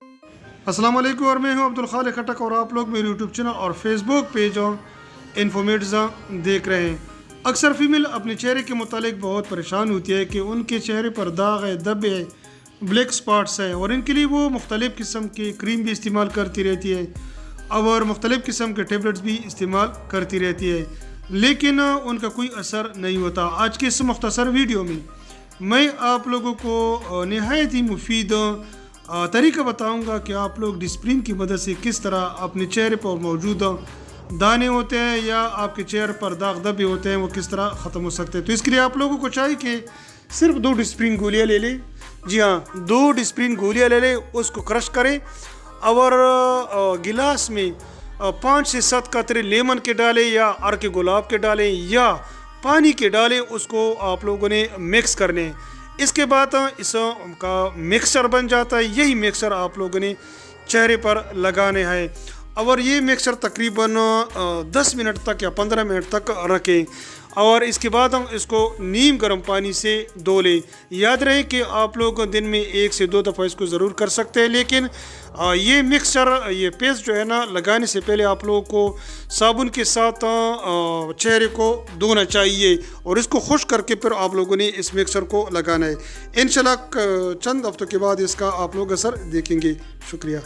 السلام علیکم، اور میں ہوں عبدالخالق کھٹک، اور آپ لوگ میرے یوٹیوب چینل اور فیس بک پیج اور انفارمیٹزاں دیکھ رہے ہیں۔ اکثر فیمیل اپنے چہرے کے متعلق بہت پریشان ہوتی ہے کہ ان کے چہرے پر داغ ہے، دھبے ہے، بلیک سپاٹس ہیں، اور ان کے لیے وہ مختلف قسم کے کریم بھی استعمال کرتی رہتی ہے اور مختلف قسم کے ٹیبلٹس بھی استعمال کرتی رہتی ہے، لیکن ان کا کوئی اثر نہیں ہوتا۔ آج کے اس مختصر ویڈیو میں آپ لوگوں کو نہایت ہی مفید طریقہ بتاؤں گا کہ آپ لوگ ڈسپرین کی مدد سے کس طرح اپنے چہرے پر موجود دانے ہوتے ہیں یا آپ کے چہرے پر داغ دھبے ہوتے ہیں وہ کس طرح ختم ہو سکتے ہیں۔ تو اس کے لیے آپ لوگوں کو چاہیے کہ صرف 2 ڈسپرین گولیاں لے لیں۔ جی ہاں، 2 ڈسپرین گولیاں لے لیں، اس کو کرش کریں اور گلاس میں 5 سے 7 قطرے لیمن کے ڈالیں یا عرق گلاب کے ڈالیں یا پانی کے ڈالیں، اس کو آپ لوگوں نے مکس کرنے ہیں۔ اس کے بعد اس کا مکسچر بن جاتا ہے، یہی مکسچر آپ لوگوں نے چہرے پر لگانے ہیں، اور یہ مکسچر تقریباً 10 منٹ تک یا 15 منٹ تک رکھیں، اور اس کے بعد ہم اس کو نیم گرم پانی سے دھو لیں۔ یاد رہے کہ آپ لوگ دن میں 1 سے 2 دفعہ اس کو ضرور کر سکتے ہیں، لیکن یہ مکسچر، یہ پیسٹ جو ہے نا، لگانے سے پہلے آپ لوگوں کو صابن کے ساتھ چہرے کو دھونا چاہیے اور اس کو خشک کر کے پھر آپ لوگوں نے اس مکسچر کو لگانا ہے۔ انشاءاللہ چند ہفتوں کے بعد اس کا آپ لوگ اثر دیکھیں گے۔ شکریہ۔